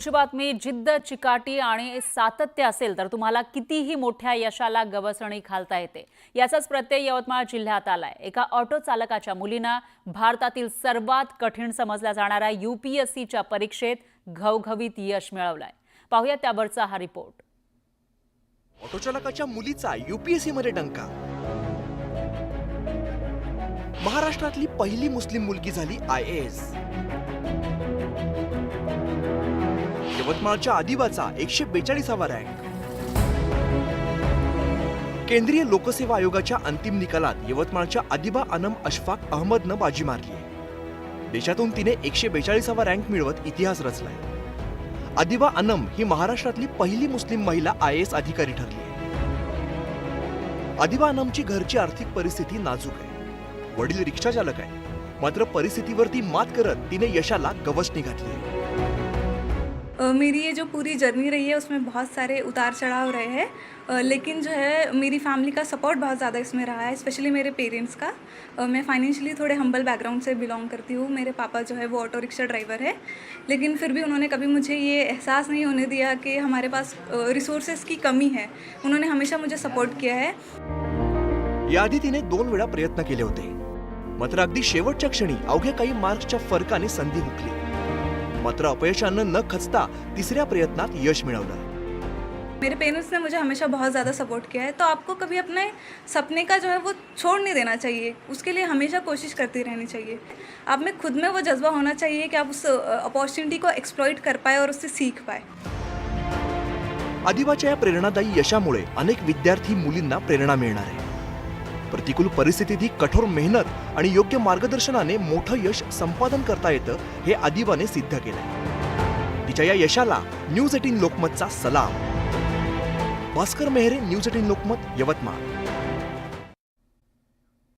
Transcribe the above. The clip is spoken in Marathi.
अशी बातमी जिद्द, चिकाटी आणि सातत्य असेल तर तुम्हाला कितीही मोठ्या यशाला गवसणी घालता येते. याचाच प्रत्यय यवतमाळ जिल्ह्यात आलाय. एका ऑटो चालकाच्या मुलीनं भारतातील सर्वात कठीण समजल्या जाणाऱ्या UPSCच्या परीक्षेत घवघवीत यश मिळवलंय. पाहूया त्यावरचा हा रिपोर्ट. ऑटो चालकाच्या मुलीचा UPSC मध्ये डंका. महाराष्ट्रातली पहिली मुस्लिम मुलगी झाली IAS. यवतमाळच्या आदिवाचा 142वा रँक. केंद्रीय लोकसेवा आयोगाच्या अंतिम निकालात यवतमाळच्या आदिबा अनम अशफाक अहमदनं बाजी मारली आहे. देशातून तिने 142वा रँक मिळवत इतिहास रचलाय. आदिबा अनम ही महाराष्ट्रातली पहिली मुस्लिम महिला IAS अधिकारी ठरली आहे. आदिबा अनमची घरची आर्थिक परिस्थिती नाजूक आहे. वडील रिक्षा चालक आहे, मात्र परिस्थितीवरती मात करत तिने यशाला गवसणी घातली आहे. मेरी ये जो पूरी जर्नी रही है उसमें बहुत सारे उतार चढ़ाव रहे हैं, लेकिन जो है मेरी फैमिली का सपोर्ट बहुत ज़्यादा इसमें रहा है, स्पेशली मेरे पेरेंट्स का. मैं फाइनेंशियली थोड़े हम्बल बैकग्राउंड से बिलोंग करती हूँ. मेरे पापा जो है वो ऑटो रिक्शा ड्राइवर है, लेकिन फिर भी उन्होंने कभी मुझे ये एहसास नहीं होने दिया कि हमारे पास रिसोर्सेज की कमी है. उन्होंने हमेशा मुझे सपोर्ट किया है. याआधी तिने 2 वेळा प्रयत्न केले होते, मात्र अगदी शेवटच्या क्षणी अवघ्या काही मार्क्सच्या फरकाने संधी हुकली. मात्र अपयशानं न खचता तिसऱ्या प्रयत्नात यश मिळवलं. मेरे पेरेंट्स ने मुझे हमेशा बहुत ज़्यादा सपोर्ट किया है, तो आपको कभी अपने सपने का जो है वो छोड़ नहीं देना चाहिए. उसके लिए हमेशा कोशिश करती रहनी चाहिए. आप में खुद में वो जज्बा होना चाहिए कि आप उस अपॉर्चुनिटी को एक्सप्लॉइट कर पाए और उससे सीख पाए. आदिवाच्या या प्रेरणादायी यशामुळे अनेक विद्यार्थी मुलींना प्रेरणा मिळणार आहे. प्रतिकूल परिस्थितीतही कठोर मेहनत आणि योग्य मार्गदर्शनाने मोठं यश संपादन करता येतं हे आदिवाने सिद्ध केलंय. तिच्या या यशाला न्यूज 18 लोकमतचा सलाम. भास्कर मेहरे, न्यूज 18 लोकमत, यवतमाळ.